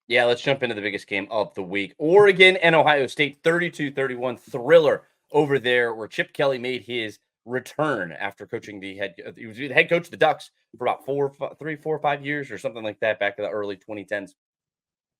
Yeah, let's jump into the biggest game of the week. Oregon and Ohio State, 32-31 thriller over there, where Chip Kelly made his return after coaching he was the head coach of the Ducks for about 3, 4, 5 years or something like that back in the early 2010s.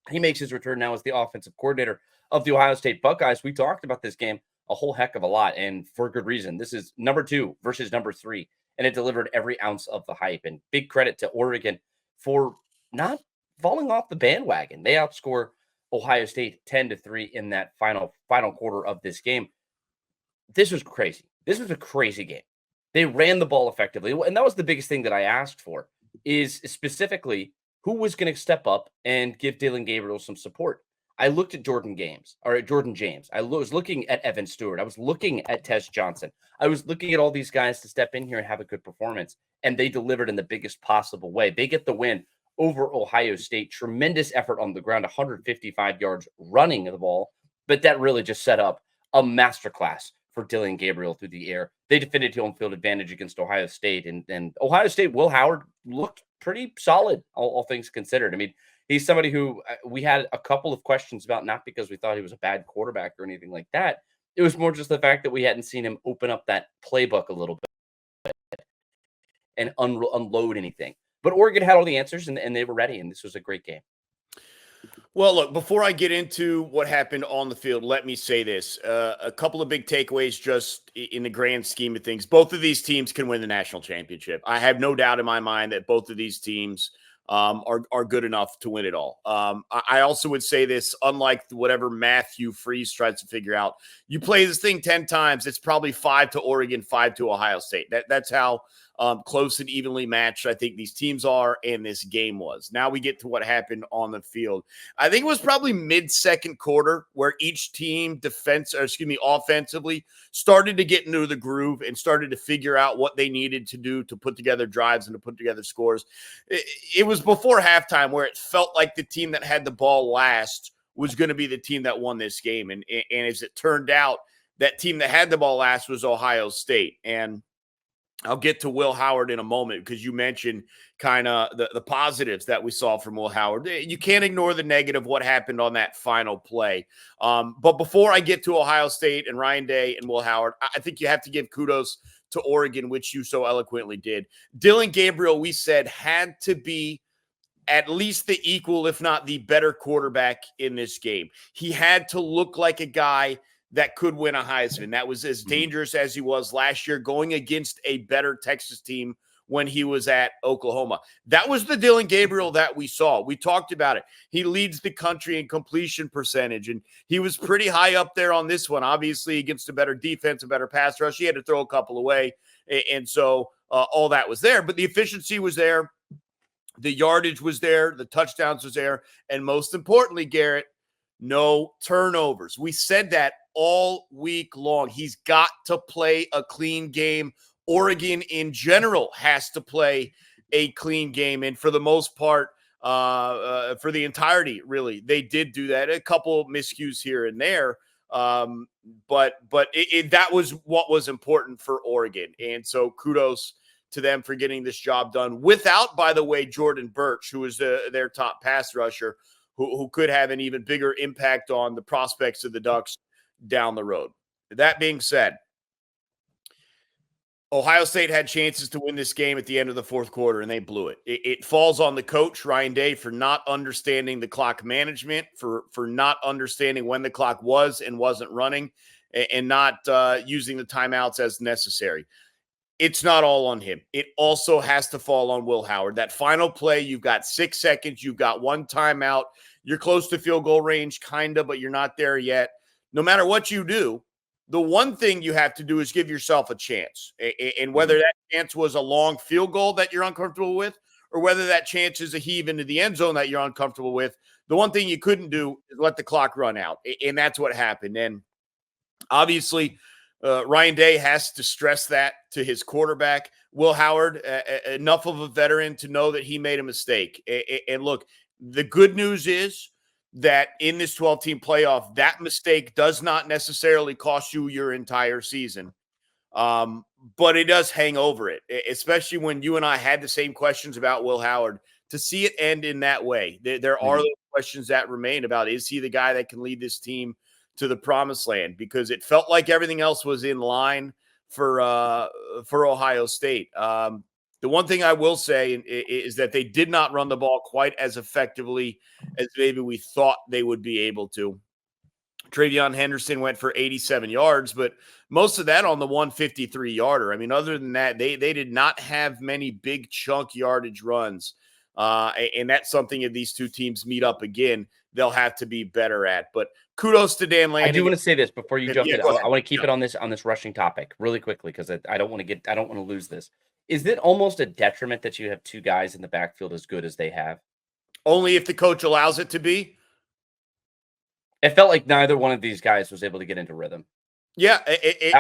He makes his return now as the offensive coordinator of the Ohio State Buckeyes. We talked about this game a whole heck of a lot, and for good reason. This is number 2 versus number 3, and it delivered every ounce of the hype. And big credit to Oregon for not falling off the bandwagon. They outscore Ohio State 10-3 in that final quarter of this game. This was crazy. This was a crazy game. They ran the ball effectively, and that was the biggest thing that I asked for, is specifically who was going to step up and give Dillon Gabriel some support. I looked at Jordan James. I was looking at Evan Stewart. I was looking at Tess Johnson. I was looking at all these guys to step in here and have a good performance, and they delivered in the biggest possible way. They get the win over Ohio State. Tremendous effort on the ground, 155 yards running the ball, but that really just set up a masterclass for Dillon Gabriel through the air. They defended home field advantage against Ohio State, and Ohio State, Will Howard looked pretty solid, all things considered. I mean, he's somebody who we had a couple of questions about, not because we thought he was a bad quarterback or anything like that. It was more just the fact that we hadn't seen him open up that playbook a little bit and unload anything. But Oregon had all the answers, and they were ready, and this was a great game. Well, look, before I get into what happened on the field, let me say this. A couple of big takeaways just in the grand scheme of things. Both of these teams can win the national championship. I have no doubt in my mind that both of these teams are good enough to win it all. I also would say this, unlike whatever Matthew Freeze tries to figure out, you play this thing 10 times, it's probably 5 to Oregon, 5 to Ohio State. That's how close and evenly matched I think these teams are, and this game was. Now we get to what happened on the field. I think it was probably mid-second quarter where each team offensively started to get into the groove and started to figure out what they needed to do to put together drives and to put together scores. It was before halftime where it felt like the team that had the ball last was going to be the team that won this game. And as it turned out, that team that had the ball last was Ohio State. And I'll get to Will Howard in a moment because you mentioned kind of the positives that we saw from Will Howard. You can't ignore the negative, what happened on that final play. But before I get to Ohio State and Ryan Day and Will Howard, I think you have to give kudos to Oregon, which you so eloquently did. Dillon Gabriel, we said, had to be at least the equal, if not the better quarterback in this game. He had to look like a guy that could win a Heisman. That was as dangerous as he was last year going against a better Texas team when he was at Oklahoma. That was the Dillon Gabriel that we saw. We talked about it. He leads the country in completion percentage, and he was pretty high up there on this one. Obviously, against a better defense, a better pass rush, he had to throw a couple away, and so all that was there. But the efficiency was there. The yardage was there. The touchdowns was there. And most importantly, Garrett, no turnovers. We said that all week long. He's got to play a clean game. Oregon in general has to play a clean game. And for the most part, for the entirety, really, they did do that. A couple miscues here and there. But that was what was important for Oregon. And so kudos to them for getting this job done without, by the way, Jordan Birch, who is their top pass rusher, who could have an even bigger impact on the prospects of the Ducks down the road. That being said, Ohio State had chances to win this game at the end of the fourth quarter, and they blew it. It falls on the coach, Ryan Day, for not understanding the clock management, for not understanding when the clock was and wasn't running, and not using the timeouts as necessary. It's not all on him. It also has to fall on Will Howard. That final play, you've got 6 seconds. You've got one timeout. You're close to field goal range, kind of, but you're not there yet. No matter what you do, the one thing you have to do is give yourself a chance. And whether that chance was a long field goal that you're uncomfortable with, or whether that chance is a heave into the end zone that you're uncomfortable with, the one thing you couldn't do is let the clock run out. And that's what happened. And obviously, Ryan Day has to stress that to his quarterback. Will Howard, enough of a veteran to know that he made a mistake. And look, the good news is that in this 12-team playoff, that mistake does not necessarily cost you your entire season. But it does hang over it, especially when you and I had the same questions about Will Howard. To see it end in that way, there are those questions that remain about, is he the guy that can lead this team to the promised land? Because it felt like everything else was in line for Ohio State. The one thing I will say is that they did not run the ball quite as effectively as maybe we thought they would be able to. Travion Henderson went for 87 yards, but most of that on the 153-yarder. I mean, other than that, they did not have many big chunk yardage runs. And that's something if these two teams meet up again, they'll have to be better at. But kudos to Dan Lanning. I do want to say this before you jump in. I want to keep it on this rushing topic really quickly because I don't want to lose this. Is it almost a detriment that you have two guys in the backfield as good as they have? Only if the coach allows it to be. It felt like neither one of these guys was able to get into rhythm. Yeah,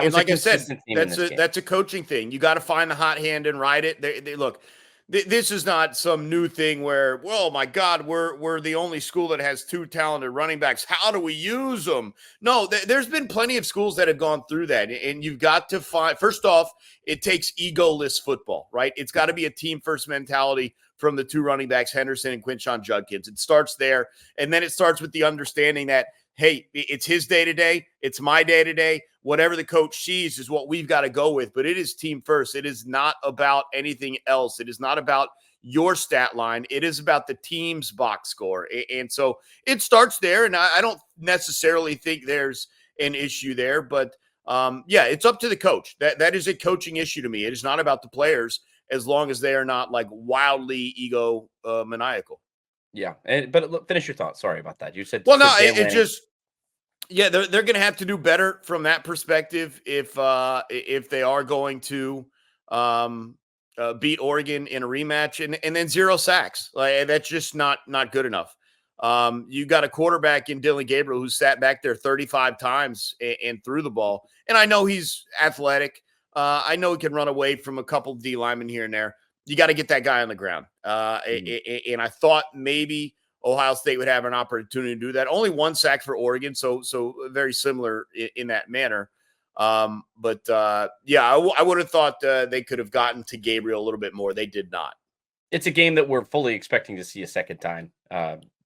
and like I said, that's a coaching thing. You got to find the hot hand and ride it. Look, this is not some new thing where, well, my God, we're the only school that has two talented running backs. How do we use them? No, there's been plenty of schools that have gone through that, and you've got to find. First off, it takes egoless football, right? It's got to be a team first mentality from the two running backs, Henderson and Quinshon Judkins. It starts there, and then it starts with the understanding that, hey, it's his day-to-day, it's my day-to-day. Whatever the coach sees is what we've got to go with, but it is team first. It is not about anything else. It is not about your stat line. It is about the team's box score, and so it starts there, and I don't necessarily think there's an issue there, but yeah, it's up to the coach. That is a coaching issue to me. It is not about the players, as long as they are not like wildly ego maniacal. Yeah, but look, finish your thoughts. Sorry about that. You said well, no, it just yeah, they're going to have to do better from that perspective if they are going to beat Oregon in a rematch and then 0 sacks. Like that's just not good enough. You got a quarterback in Dylan Gabriel who sat back there 35 times and threw the ball, and I know he's athletic. I know he can run away from a couple of D linemen here and there. You got to get that guy on the ground. And I thought maybe Ohio State would have an opportunity to do that. Only 1 sack for Oregon, so very similar in that manner. But yeah, I would have thought they could have gotten to Gabriel a little bit more. They did not. It's a game that we're fully expecting to see a second time.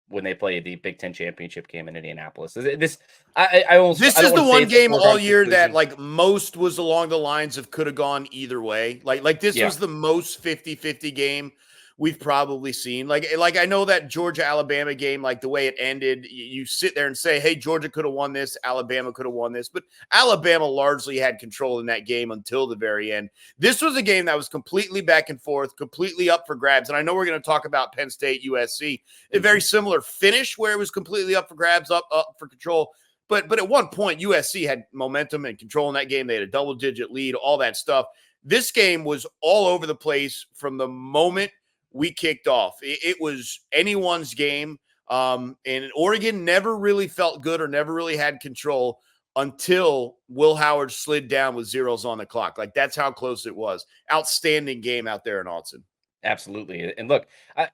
When they play the Big Ten championship game in Indianapolis. This is the one game all year that like most was along the lines of could have gone either way. Like this was the most 50-50 game we've probably seen. Like I know that Georgia-Alabama game, like the way it ended, you sit there and say, hey, Georgia could have won this, Alabama could have won this, but Alabama largely had control in that game until the very end. This was a game that was completely back and forth, completely up for grabs. And I know we're going to talk about Penn State, USC, a very similar finish where it was completely up for grabs, up for control. But at one point, USC had momentum and control in that game. They had a double-digit lead, all that stuff. This game was all over the place from the moment we kicked off. It was anyone's game. And Oregon never really felt good or never really had control until Will Howard slid down with zeros on the clock. Like that's how close it was. Outstanding game out there in Austin. Absolutely. And look,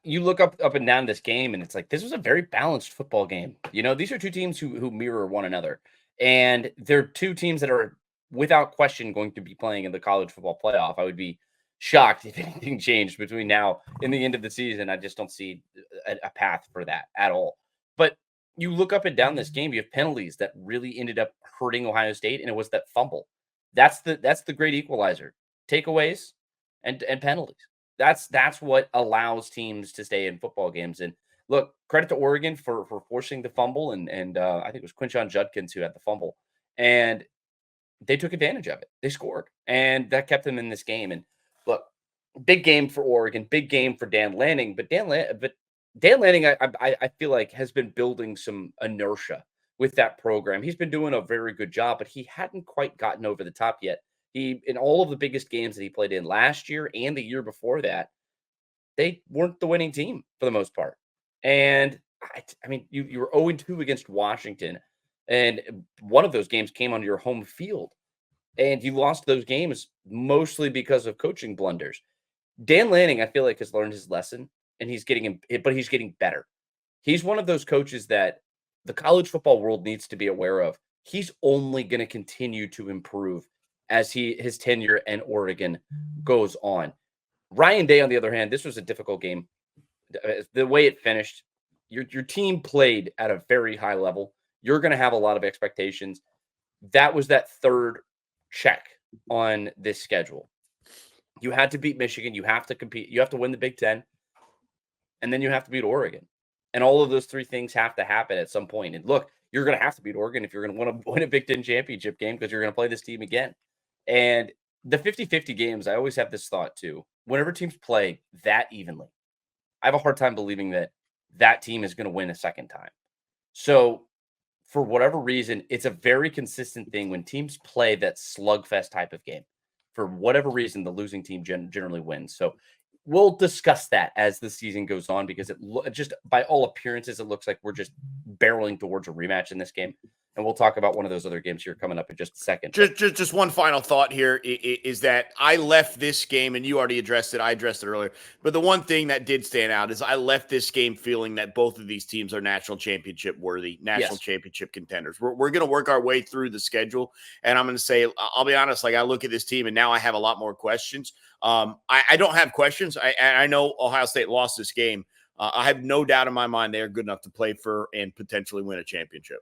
you look up and down this game and it's like, this was a very balanced football game. You know, these are two teams who mirror one another, and they're two teams that are without question going to be playing in the college football playoff. I would be shocked if anything changed between now and the end of the season. I just don't see a path for that at all. But you look up and down this game, you have penalties that really ended up hurting Ohio State, and it was that fumble. That's the great equalizer. Takeaways and penalties. That's what allows teams to stay in football games. And look, credit to Oregon for forcing the fumble, and I think it was Quinshon Judkins who had the fumble, and they took advantage of it. They scored, and that kept them in this game. And look, big game for Oregon, big game for Dan Lanning. But Dan Lanning, I feel like has been building some inertia with that program. He's been doing a very good job, but he hadn't quite gotten over the top yet. He, in all of the biggest games that he played in last year and the year before that, they weren't the winning team for the most part. And I mean, you were 0-2 against Washington, and one of those games came on your home field. And you lost those games mostly because of coaching blunders. Dan Lanning, I feel like, has learned his lesson, and he's getting better. He's one of those coaches that the college football world needs to be aware of. He's only going to continue to improve as his tenure in Oregon goes on. Ryan Day, on the other hand, this was a difficult game. The way it finished, your team played at a very high level. You're going to have a lot of expectations. That was that third check on this schedule. You had to beat Michigan. You have to compete. You have to win the Big Ten. And then you have to beat Oregon. And all of those three things have to happen at some point. And look, you're going to have to beat Oregon if you're going to want to win a Big Ten championship game because you're going to play this team again. And the 50-50 games, I always have this thought too. Whenever teams play that evenly, I have a hard time believing that that team is going to win a second time. So for whatever reason, it's a very consistent thing when teams play that slugfest type of game. For whatever reason, the losing team generally wins. So we'll discuss that as the season goes on because it just by all appearances, it looks like we're just barreling towards a rematch in this game. And we'll talk about one of those other games here coming up in just a second. Just one final thought here is that I left this game, and you already addressed it. I addressed it earlier. But the one thing that did stand out is I left this game feeling that both of these teams are national championship worthy, national championship contenders. We're going to work our way through the schedule. And I'm going to say, I'll be honest, like I look at this team and now I have a lot more questions. I don't have questions. I know Ohio State lost this game. I have no doubt in my mind they are good enough to play for and potentially win a championship.